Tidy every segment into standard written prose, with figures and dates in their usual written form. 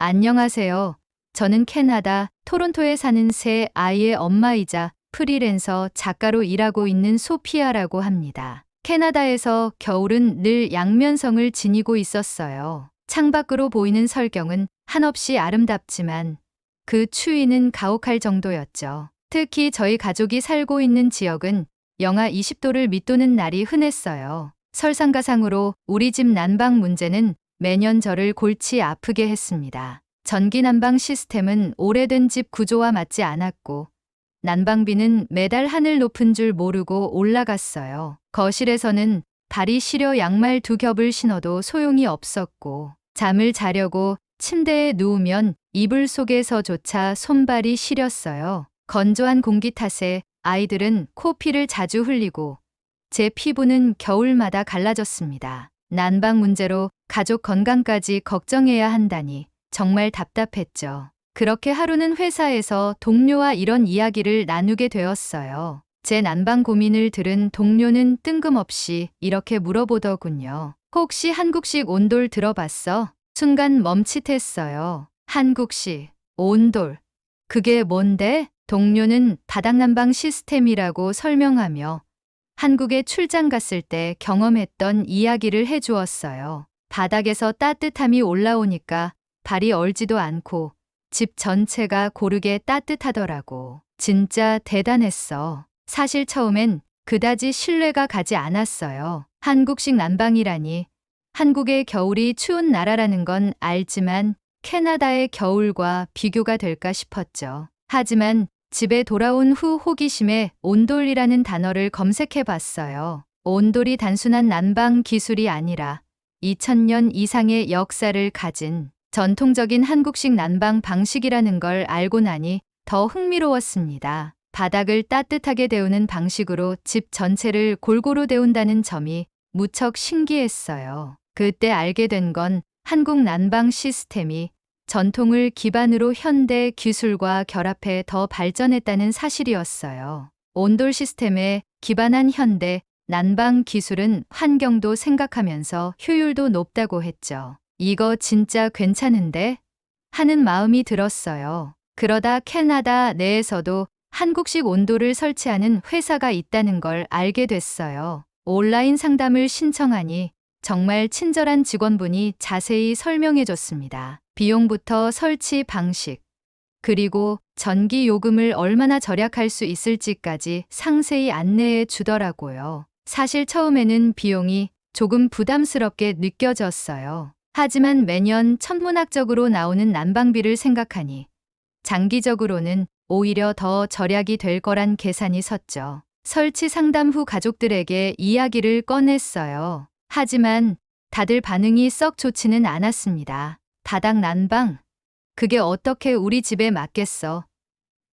안녕하세요. 저는 캐나다 토론토에 사는 세 아이의 엄마이자 프리랜서 작가로 일하고 있는 소피아라고 합니다. 캐나다에서 겨울은 늘 양면성을 지니고 있었어요. 창밖으로 보이는 설경은 한없이 아름답지만 그 추위는 가혹할 정도였죠. 특히 저희 가족이 살고 있는 지역은 영하 20도를 밑도는 날이 흔했어요. 설상가상으로 우리 집 난방 문제는 매년 저를 골치 아프게 했습니다. 전기 난방 시스템은 오래된 집 구조와 맞지 않았고 난방비는 매달 하늘 높은 줄 모르고 올라갔어요. 거실에서는 발이 시려 양말 2겹을 신어도 소용이 없었고 잠을 자려고 침대에 누우면 이불 속에서조차 손발이 시렸어요. 건조한 공기 탓에 아이들은 코피를 자주 흘리고 제 피부는 겨울마다 갈라졌습니다. 난방 문제로 가족 건강까지 걱정해야 한다니 정말 답답했죠. 그렇게 하루는 회사에서 동료와 이런 이야기를 나누게 되었어요. 제 난방 고민을 들은 동료는 뜬금없이 이렇게 물어보더군요. 혹시 한국식 온돌 들어봤어? 순간 멈칫했어요. 한국식 온돌. 그게 뭔데? 동료는 바닥난방 시스템이라고 설명하며 한국에 출장 갔을 때 경험했던 이야기를 해주었어요. 바닥에서 따뜻함이 올라오니까 발이 얼지도 않고 집 전체가 고르게 따뜻하더라고. 진짜 대단했어. 사실 처음엔 그다지 신뢰가 가지 않았어요. 한국식 난방이라니. 한국의 겨울이 추운 나라라는 건 알지만 캐나다의 겨울과 비교가 될까 싶었죠. 하지만 집에 돌아온 후 호기심에 온돌이라는 단어를 검색해 봤어요. 온돌이 단순한 난방 기술이 아니라 2000년 이상의 역사를 가진 전통적인 한국식 난방 방식이라는 걸 알고 나니 더 흥미로웠습니다. 바닥을 따뜻하게 데우는 방식으로 집 전체를 골고루 데운다는 점이 무척 신기했어요. 그때 알게 된 건 한국 난방 시스템이 전통을 기반으로 현대 기술과 결합해 더 발전했다는 사실이었어요. 온돌 시스템에 기반한 현대 난방 기술은 환경도 생각하면서 효율도 높다고 했죠. 이거 진짜 괜찮은데? 하는 마음이 들었어요. 그러다 캐나다 내에서도 한국식 온돌을 설치하는 회사가 있다는 걸 알게 됐어요. 온라인 상담을 신청하니 정말 친절한 직원분이 자세히 설명해 줬습니다. 비용부터 설치 방식, 그리고 전기 요금을 얼마나 절약할 수 있을지까지 상세히 안내해 주더라고요. 사실 처음에는 비용이 조금 부담스럽게 느껴졌어요. 하지만 매년 천문학적으로 나오는 난방비를 생각하니 장기적으로는 오히려 더 절약이 될 거란 계산이 섰죠. 설치 상담 후 가족들에게 이야기를 꺼냈어요. 하지만 다들 반응이 썩 좋지는 않았습니다. 바닥 난방? 그게 어떻게 우리 집에 맞겠어?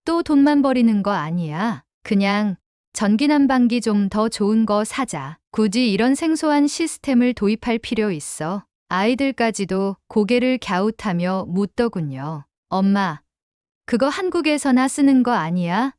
또 돈만 버리는 거 아니야? 그냥 전기 난방기 좀 더 좋은 거 사자. 굳이 이런 생소한 시스템을 도입할 필요 있어? 아이들까지도 고개를 갸웃하며 묻더군요. 엄마, 그거 한국에서나 쓰는 거 아니야?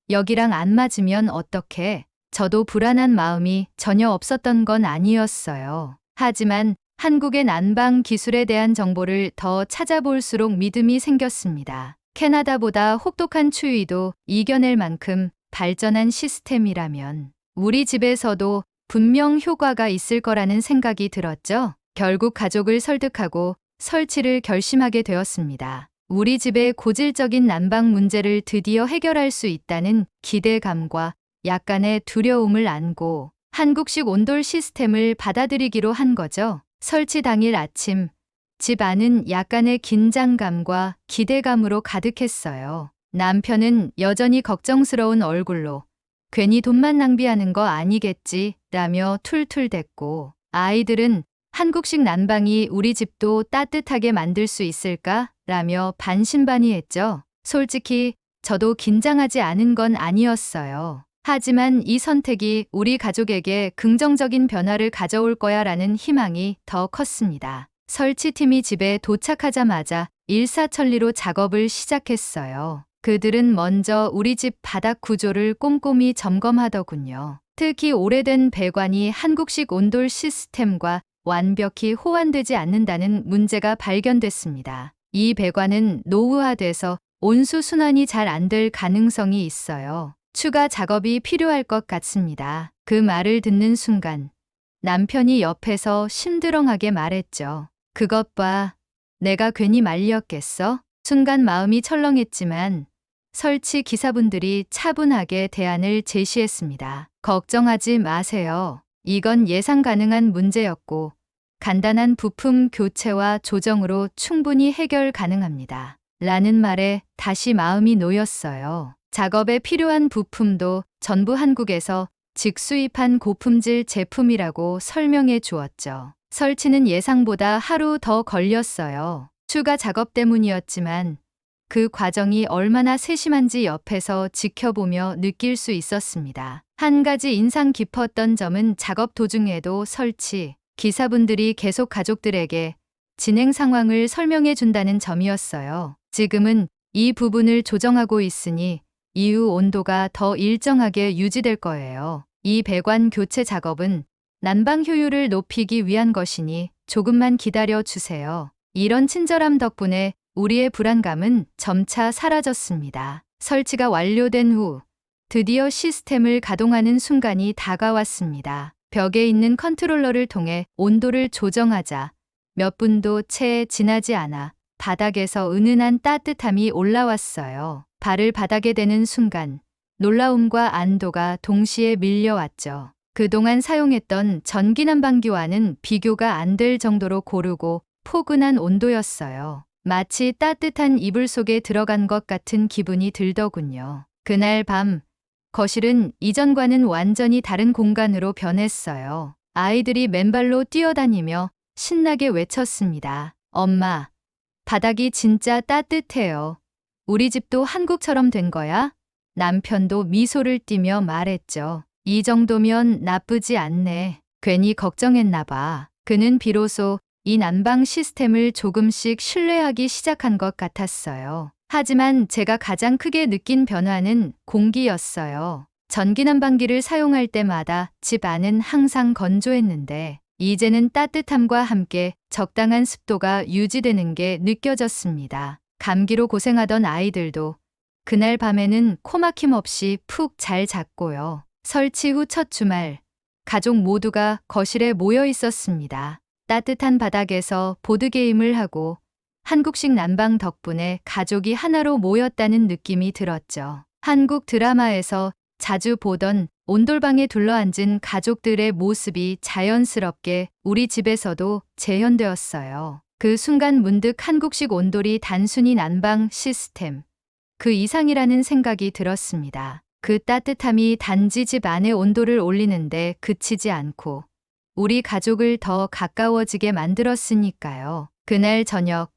여기랑 안 맞으면 어떡해? 저도 불안한 마음이 전혀 없었던 건 아니었어요. 하지만 한국의 난방 기술에 대한 정보를 더 찾아볼수록 믿음이 생겼습니다. 캐나다보다 혹독한 추위도 이겨낼 만큼 발전한 시스템이라면 우리 집에서도 분명 효과가 있을 거라는 생각이 들었죠. 결국 가족을 설득하고 설치를 결심하게 되었습니다. 우리 집의 고질적인 난방 문제를 드디어 해결할 수 있다는 기대감과 약간의 두려움을 안고 한국식 온돌 시스템을 받아들이기로 한 거죠. 설치 당일 아침, 집 안은 약간의 긴장감과 기대감으로 가득했어요. 남편은 여전히 걱정스러운 얼굴로 괜히 돈만 낭비하는 거 아니겠지 라며 툴툴댔고 아이들은 한국식 난방이 우리 집도 따뜻하게 만들 수 있을까? 라며 반신반의했죠. 솔직히 저도 긴장하지 않은 건 아니었어요. 하지만 이 선택이 우리 가족에게 긍정적인 변화를 가져올 거야 라는 희망이 더 컸습니다. 설치팀이 집에 도착하자마자 일사천리로 작업을 시작했어요. 그들은 먼저 우리 집 바닥 구조를 꼼꼼히 점검하더군요. 특히 오래된 배관이 한국식 온돌 시스템과 완벽히 호환되지 않는다는 문제가 발견됐습니다. 이 배관은 노후화돼서 온수 순환이 잘 안 될 가능성이 있어요. 추가 작업이 필요할 것 같습니다. 그 말을 듣는 순간 남편이 옆에서 심드렁하게 말했죠. 그것 봐. 내가 괜히 말렸겠어? 순간 마음이 철렁했지만 설치 기사분들이 차분하게 대안을 제시했습니다. 걱정하지 마세요. 이건 예상 가능한 문제였고 간단한 부품 교체와 조정으로 충분히 해결 가능합니다. 라는 말에 다시 마음이 놓였어요. 작업에 필요한 부품도 전부 한국에서 직수입한 고품질 제품이라고 설명해 주었죠. 설치는 예상보다 하루 더 걸렸어요. 추가 작업 때문이었지만 그 과정이 얼마나 세심한지 옆에서 지켜보며 느낄 수 있었습니다. 한 가지 인상 깊었던 점은 작업 도중에도 설치 기사분들이 계속 가족들에게 진행 상황을 설명해 준다는 점이었어요. 지금은 이 부분을 조정하고 있으니 이후 온도가 더 일정하게 유지될 거예요. 이 배관 교체 작업은 난방 효율을 높이기 위한 것이니 조금만 기다려 주세요. 이런 친절함 덕분에 우리의 불안감은 점차 사라졌습니다. 설치가 완료된 후 드디어 시스템을 가동하는 순간이 다가왔습니다. 벽에 있는 컨트롤러를 통해 온도를 조정하자 몇 분도 채 지나지 않아 바닥에서 은은한 따뜻함이 올라왔어요. 발을 바닥에 대는 순간 놀라움과 안도가 동시에 밀려왔죠. 그동안 사용했던 전기 난방기와는 비교가 안 될 정도로 고르고 포근한 온도였어요. 마치 따뜻한 이불 속에 들어간 것 같은 기분이 들더군요. 그날 밤 거실은 이전과는 완전히 다른 공간으로 변했어요. 아이들이 맨발로 뛰어다니며 신나게 외쳤습니다. 엄마, 바닥이 진짜 따뜻해요. 우리 집도 한국처럼 된 거야? 남편도 미소를 띠며 말했죠. 이 정도면 나쁘지 않네. 괜히 걱정했나 봐. 그는 비로소 이 난방 시스템을 조금씩 신뢰하기 시작한 것 같았어요. 하지만 제가 가장 크게 느낀 변화는 공기였어요. 전기 난방기를 사용할 때마다 집 안은 항상 건조했는데 이제는 따뜻함과 함께 적당한 습도가 유지되는 게 느껴졌습니다. 감기로 고생하던 아이들도 그날 밤에는 코막힘 없이 푹 잘 잤고요. 설치 후 첫 주말, 가족 모두가 거실에 모여 있었습니다. 따뜻한 바닥에서 보드게임을 하고 한국식 난방 덕분에 가족이 하나로 모였다는 느낌이 들었죠. 한국 드라마에서 자주 보던 온돌방에 둘러앉은 가족들의 모습이 자연스럽게 우리 집에서도 재현되었어요. 그 순간 문득 한국식 온돌이 단순히 난방 시스템, 그 이상이라는 생각이 들었습니다. 그 따뜻함이 단지 집 안의 온도를 올리는데 그치지 않고 우리 가족을 더 가까워지게 만들었으니까요. 그날 저녁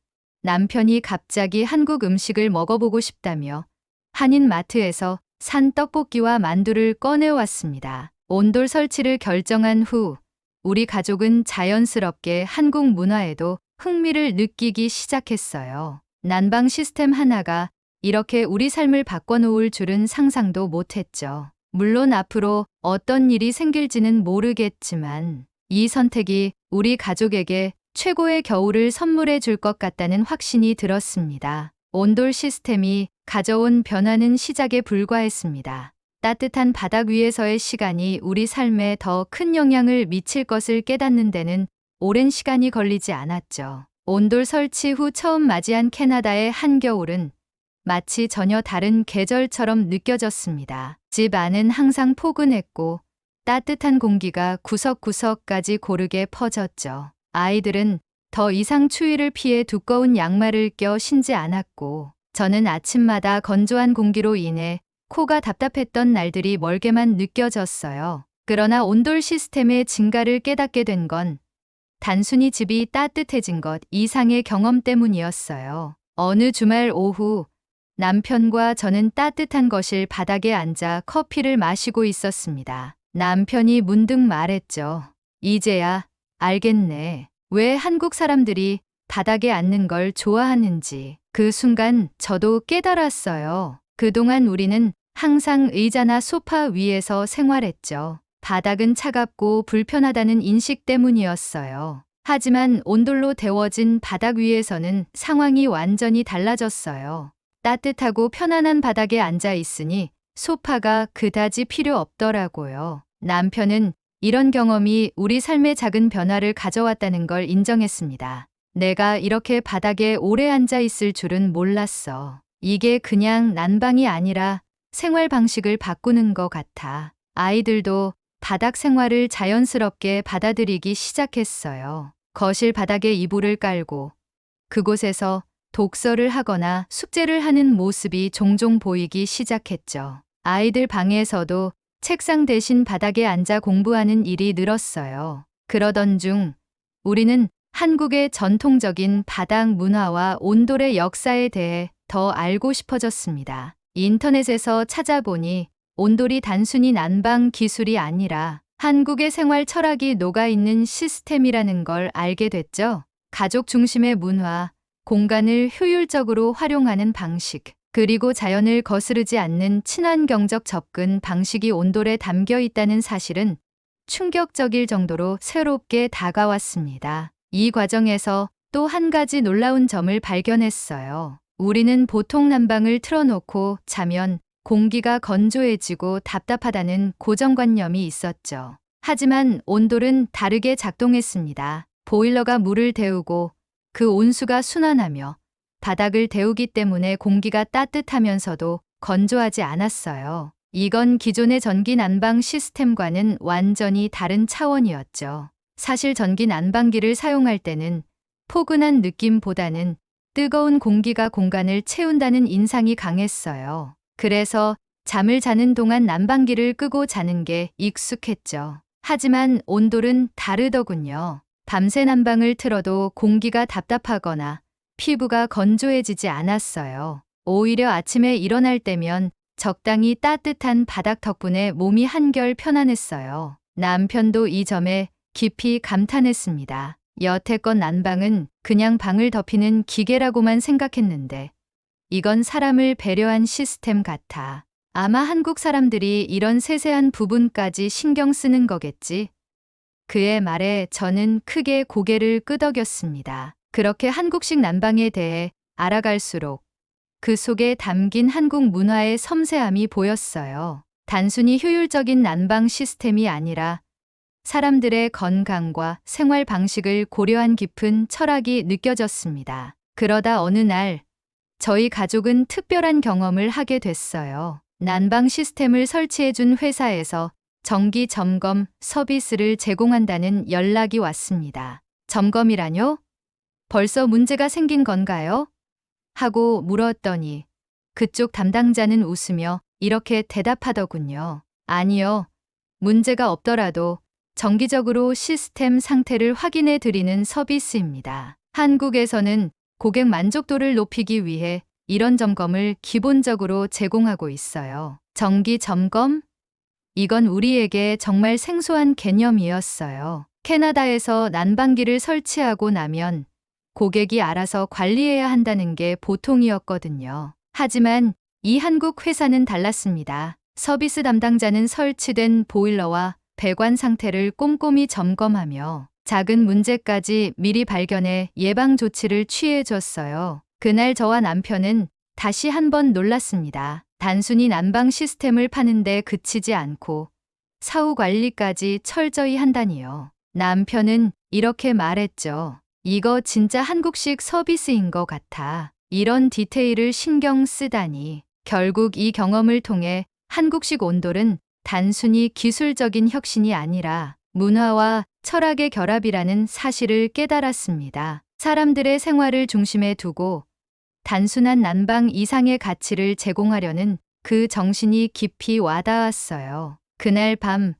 남편이 갑자기 한국 음식을 먹어보고 싶다며 한인 마트에서 산 떡볶이와 만두를 꺼내왔습니다. 온돌 설치를 결정한 후 우리 가족은 자연스럽게 한국 문화에도 흥미를 느끼기 시작했어요. 난방 시스템 하나가 이렇게 우리 삶을 바꿔놓을 줄은 상상도 못했죠. 물론 앞으로 어떤 일이 생길지는 모르겠지만 이 선택이 우리 가족에게 최고의 겨울을 선물해 줄 것 같다는 확신이 들었습니다. 온돌 시스템이 가져온 변화는 시작에 불과했습니다. 따뜻한 바닥 위에서의 시간이 우리 삶에 더 큰 영향을 미칠 것을 깨닫는 데는 오랜 시간이 걸리지 않았죠. 온돌 설치 후 처음 맞이한 캐나다의 한겨울은 마치 전혀 다른 계절처럼 느껴졌습니다. 집 안은 항상 포근했고 따뜻한 공기가 구석구석까지 고르게 퍼졌죠. 아이들은 더 이상 추위를 피해 두꺼운 양말을 껴 신지 않았고 저는 아침마다 건조한 공기로 인해 코가 답답했던 날들이 멀게만 느껴졌어요. 그러나 온돌 시스템의 증가를 깨닫게 된 건 단순히 집이 따뜻해진 것 이상의 경험 때문이었어요. 어느 주말 오후 남편과 저는 따뜻한 거실 바닥에 앉아 커피를 마시고 있었습니다. 남편이 문득 말했죠. 이제야 알겠네. 왜 한국 사람들이 바닥에 앉는 걸 좋아하는지. 그 순간 저도 깨달았어요. 그동안 우리는 항상 의자나 소파 위에서 생활했죠. 바닥은 차갑고 불편하다는 인식 때문이었어요. 하지만 온돌로 데워진 바닥 위에서는 상황이 완전히 달라졌어요. 따뜻하고 편안한 바닥에 앉아 있으니 소파가 그다지 필요 없더라고요. 남편은 이런 경험이 우리 삶에 작은 변화를 가져왔다는 걸 인정했습니다. 내가 이렇게 바닥에 오래 앉아 있을 줄은 몰랐어. 이게 그냥 난방이 아니라 생활 방식을 바꾸는 것 같아. 아이들도 바닥 생활을 자연스럽게 받아들이기 시작했어요. 거실 바닥에 이불을 깔고 그곳에서 독서를 하거나 숙제를 하는 모습이 종종 보이기 시작했죠. 아이들 방에서도 책상 대신 바닥에 앉아 공부하는 일이 늘었어요. 그러던 중 우리는 한국의 전통적인 바닥 문화와 온돌의 역사에 대해 더 알고 싶어졌습니다. 인터넷에서 찾아보니 온돌이 단순히 난방 기술이 아니라 한국의 생활 철학이 녹아있는 시스템이라는 걸 알게 됐죠. 가족 중심의 문화, 공간을 효율적으로 활용하는 방식, 그리고 자연을 거스르지 않는 친환경적 접근 방식이 온돌에 담겨 있다는 사실은 충격적일 정도로 새롭게 다가왔습니다. 이 과정에서 또 한 가지 놀라운 점을 발견했어요. 우리는 보통 난방을 틀어놓고 자면 공기가 건조해지고 답답하다는 고정관념이 있었죠. 하지만 온돌은 다르게 작동했습니다. 보일러가 물을 데우고 그 온수가 순환하며 바닥을 데우기 때문에 공기가 따뜻하면서도 건조하지 않았어요. 이건 기존의 전기 난방 시스템과는 완전히 다른 차원이었죠. 사실 전기 난방기를 사용할 때는 포근한 느낌보다는 뜨거운 공기가 공간을 채운다는 인상이 강했어요. 그래서 잠을 자는 동안 난방기를 끄고 자는 게 익숙했죠. 하지만 온돌은 다르더군요. 밤새 난방을 틀어도 공기가 답답하거나 피부가 건조해지지 않았어요. 오히려 아침에 일어날 때면 적당히 따뜻한 바닥 덕분에 몸이 한결 편안했어요. 남편도 이 점에 깊이 감탄했습니다. 여태껏 난방은 그냥 방을 덮이는 기계라고만 생각했는데 이건 사람을 배려한 시스템 같아. 아마 한국 사람들이 이런 세세한 부분까지 신경 쓰는 거겠지. 그의 말에 저는 크게 고개를 끄덕였습니다. 그렇게 한국식 난방에 대해 알아갈수록 그 속에 담긴 한국 문화의 섬세함이 보였어요. 단순히 효율적인 난방 시스템이 아니라 사람들의 건강과 생활 방식을 고려한 깊은 철학이 느껴졌습니다. 그러다 어느 날 저희 가족은 특별한 경험을 하게 됐어요. 난방 시스템을 설치해준 회사에서 정기 점검 서비스를 제공한다는 연락이 왔습니다. 점검이라뇨? 벌써 문제가 생긴 건가요? 하고 물었더니 그쪽 담당자는 웃으며 이렇게 대답하더군요. 아니요. 문제가 없더라도 정기적으로 시스템 상태를 확인해 드리는 서비스입니다. 한국에서는 고객 만족도를 높이기 위해 이런 점검을 기본적으로 제공하고 있어요. 정기 점검? 이건 우리에게 정말 생소한 개념이었어요. 캐나다에서 난방기를 설치하고 나면 고객이 알아서 관리해야 한다는 게 보통이었거든요. 하지만 이 한국 회사는 달랐습니다. 서비스 담당자는 설치된 보일러와 배관 상태를 꼼꼼히 점검하며 작은 문제까지 미리 발견해 예방 조치를 취해줬어요. 그날 저와 남편은 다시 한번 놀랐습니다. 단순히 난방 시스템을 파는데 그치지 않고 사후 관리까지 철저히 한다니요. 남편은 이렇게 말했죠. 이거 진짜 한국식 서비스인 것 같아. 이런 디테일을 신경 쓰다니. 결국 이 경험을 통해 한국식 온돌은 단순히 기술적인 혁신이 아니라 문화와 철학의 결합이라는 사실을 깨달았습니다. 사람들의 생활을 중심에 두고 단순한 난방 이상의 가치를 제공하려는 그 정신이 깊이 와닿았어요. 그날 밤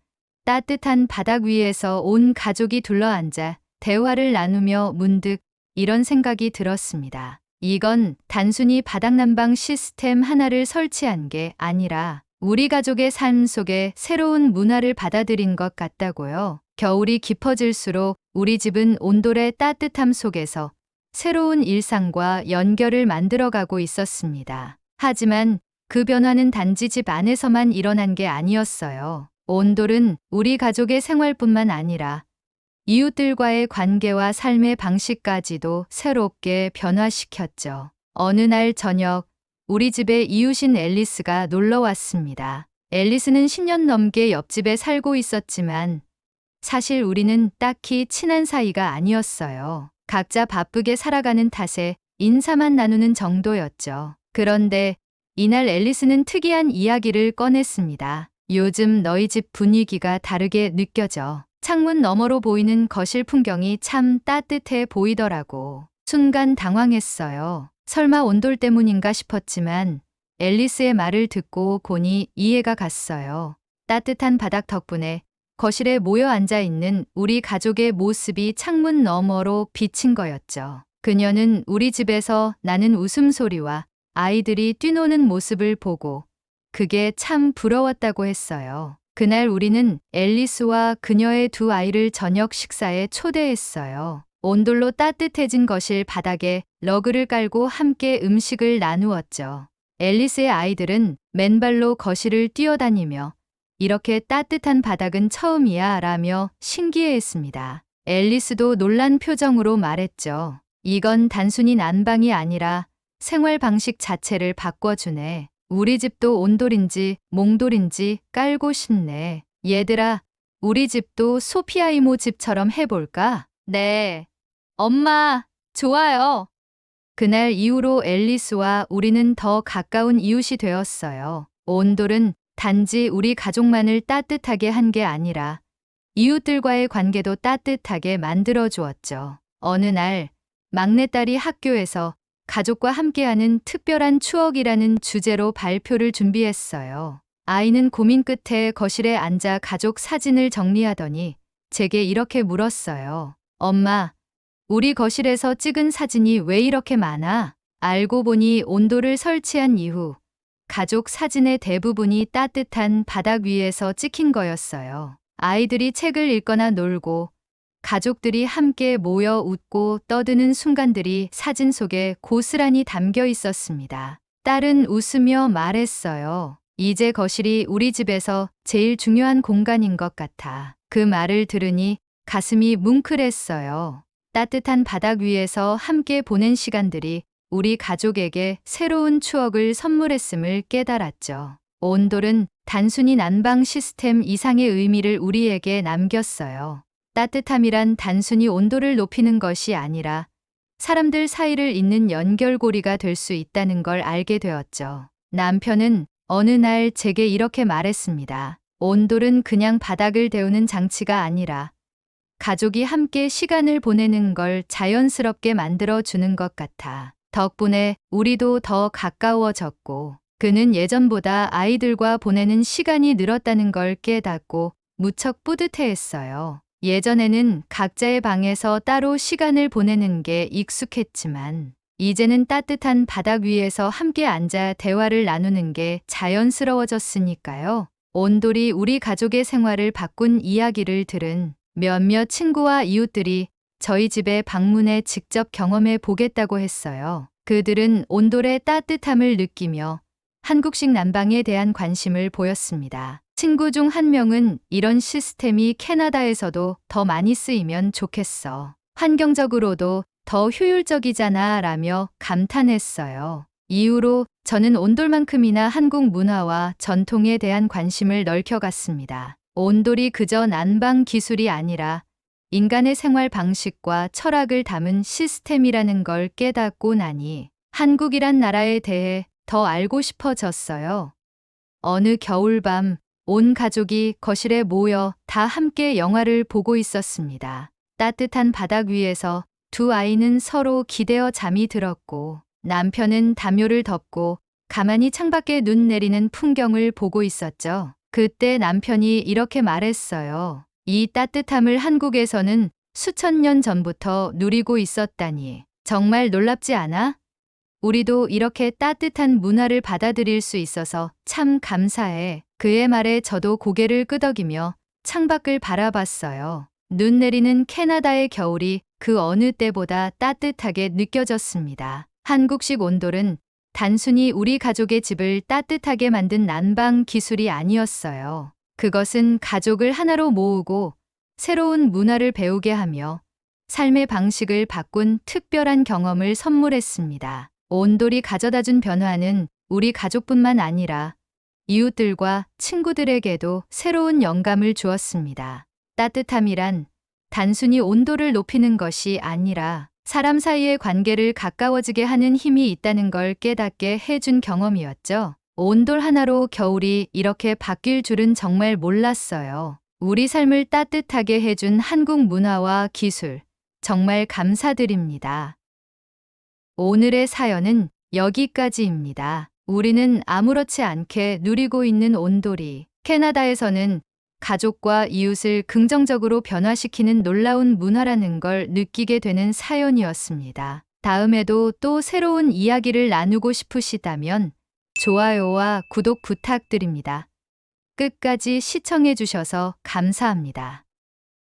따뜻한 바닥 위에서 온 가족이 둘러앉아 대화를 나누며 문득 이런 생각이 들었습니다. 이건 단순히 바닥 난방 시스템 하나를 설치한 게 아니라 우리 가족의 삶 속에 새로운 문화를 받아들인 것 같다고요. 겨울이 깊어질수록 우리 집은 온돌의 따뜻함 속에서 새로운 일상과 연결을 만들어가고 있었습니다. 하지만 그 변화는 단지 집 안에서만 일어난 게 아니었어요. 온돌은 우리 가족의 생활뿐만 아니라 이웃들과의 관계와 삶의 방식까지도 새롭게 변화시켰죠. 어느 날 저녁, 우리 집에 이웃인 앨리스가 놀러 왔습니다. 앨리스는 10년 넘게 옆집에 살고 있었지만 사실 우리는 딱히 친한 사이가 아니었어요. 각자 바쁘게 살아가는 탓에 인사만 나누는 정도였죠. 그런데 이날 앨리스는 특이한 이야기를 꺼냈습니다. 요즘 너희 집 분위기가 다르게 느껴져. 창문 너머로 보이는 거실 풍경이 참 따뜻해 보이더라고. 순간 당황했어요. 설마 온돌 때문인가 싶었지만 앨리스의 말을 듣고 보니 이해가 갔어요. 따뜻한 바닥 덕분에 거실에 모여 앉아 있는 우리 가족의 모습이 창문 너머로 비친 거였죠. 그녀는 우리 집에서 나는 웃음소리와 아이들이 뛰노는 모습을 보고 그게 참 부러웠다고 했어요. 그날 우리는 앨리스와 그녀의 두 아이를 저녁 식사에 초대했어요. 온돌로 따뜻해진 거실 바닥에 러그를 깔고 함께 음식을 나누었죠. 앨리스의 아이들은 맨발로 거실을 뛰어다니며 이렇게 따뜻한 바닥은 처음이야 라며 신기해했습니다. 앨리스도 놀란 표정으로 말했죠. 이건 단순히 난방이 아니라 생활 방식 자체를 바꿔주네. 우리 집도 온돌인지 몽돌인지 깔고 싶네. 얘들아, 우리 집도 소피아 이모 집처럼 해볼까? 네. 엄마, 좋아요. 그날 이후로 앨리스와 우리는 더 가까운 이웃이 되었어요. 온돌은 단지 우리 가족만을 따뜻하게 한 게 아니라 이웃들과의 관계도 따뜻하게 만들어 주었죠. 어느 날 막내딸이 학교에서 가족과 함께하는 특별한 추억이라는 주제로 발표를 준비했어요. 아이는 고민 끝에 거실에 앉아 가족 사진을 정리하더니 제게 이렇게 물었어요. 엄마, 우리 거실에서 찍은 사진이 왜 이렇게 많아? 알고 보니 온도를 설치한 이후 가족 사진의 대부분이 따뜻한 바닥 위에서 찍힌 거였어요. 아이들이 책을 읽거나 놀고 가족들이 함께 모여 웃고 떠드는 순간들이 사진 속에 고스란히 담겨 있었습니다. 딸은 웃으며 말했어요. 이제 거실이 우리 집에서 제일 중요한 공간인 것 같아. 그 말을 들으니 가슴이 뭉클했어요. 따뜻한 바닥 위에서 함께 보낸 시간들이 우리 가족에게 새로운 추억을 선물했음을 깨달았죠. 온돌은 단순히 난방 시스템 이상의 의미를 우리에게 남겼어요. 따뜻함이란 단순히 온도를 높이는 것이 아니라 사람들 사이를 잇는 연결고리가 될 수 있다는 걸 알게 되었죠. 남편은 어느 날 제게 이렇게 말했습니다. 온돌은 그냥 바닥을 데우는 장치가 아니라 가족이 함께 시간을 보내는 걸 자연스럽게 만들어 주는 것 같아. 덕분에 우리도 더 가까워졌고 그는 예전보다 아이들과 보내는 시간이 늘었다는 걸 깨닫고 무척 뿌듯해했어요. 예전에는 각자의 방에서 따로 시간을 보내는 게 익숙했지만 이제는 따뜻한 바닥 위에서 함께 앉아 대화를 나누는 게 자연스러워졌으니까요. 온돌이 우리 가족의 생활을 바꾼 이야기를 들은 몇몇 친구와 이웃들이 저희 집에 방문해 직접 경험해 보겠다고 했어요. 그들은 온돌의 따뜻함을 느끼며 한국식 난방에 대한 관심을 보였습니다. 친구 중 한 명은 이런 시스템이 캐나다에서도 더 많이 쓰이면 좋겠어. 환경적으로도 더 효율적이잖아 라며 감탄했어요. 이후로 저는 온돌만큼이나 한국 문화와 전통에 대한 관심을 넓혀갔습니다. 온돌이 그저 난방 기술이 아니라 인간의 생활 방식과 철학을 담은 시스템이라는 걸 깨닫고 나니 한국이란 나라에 대해 더 알고 싶어졌어요. 어느 겨울밤 온 가족이 거실에 모여 다 함께 영화를 보고 있었습니다. 따뜻한 바닥 위에서 두 아이는 서로 기대어 잠이 들었고 남편은 담요를 덮고 가만히 창밖에 눈 내리는 풍경을 보고 있었죠. 그때 남편이 이렇게 말했어요. 이 따뜻함을 한국에서는 수천 년 전부터 누리고 있었다니. 정말 놀랍지 않아? 우리도 이렇게 따뜻한 문화를 받아들일 수 있어서 참 감사해. 그의 말에 저도 고개를 끄덕이며 창밖을 바라봤어요. 눈 내리는 캐나다의 겨울이 그 어느 때보다 따뜻하게 느껴졌습니다. 한국식 온돌은 단순히 우리 가족의 집을 따뜻하게 만든 난방 기술이 아니었어요. 그것은 가족을 하나로 모으고 새로운 문화를 배우게 하며 삶의 방식을 바꾼 특별한 경험을 선물했습니다. 온돌이 가져다준 변화는 우리 가족뿐만 아니라 이웃들과 친구들에게도 새로운 영감을 주었습니다. 따뜻함이란 단순히 온도를 높이는 것이 아니라 사람 사이의 관계를 가까워지게 하는 힘이 있다는 걸 깨닫게 해준 경험이었죠. 온돌 하나로 겨울이 이렇게 바뀔 줄은 정말 몰랐어요. 우리 삶을 따뜻하게 해준 한국 문화와 기술, 정말 감사드립니다. 오늘의 사연은 여기까지입니다. 우리는 아무렇지 않게 누리고 있는 온돌이, 캐나다에서는 가족과 이웃을 긍정적으로 변화시키는 놀라운 문화라는 걸 느끼게 되는 사연이었습니다. 다음에도 또 새로운 이야기를 나누고 싶으시다면 좋아요와 구독 부탁드립니다. 끝까지 시청해 주셔서 감사합니다.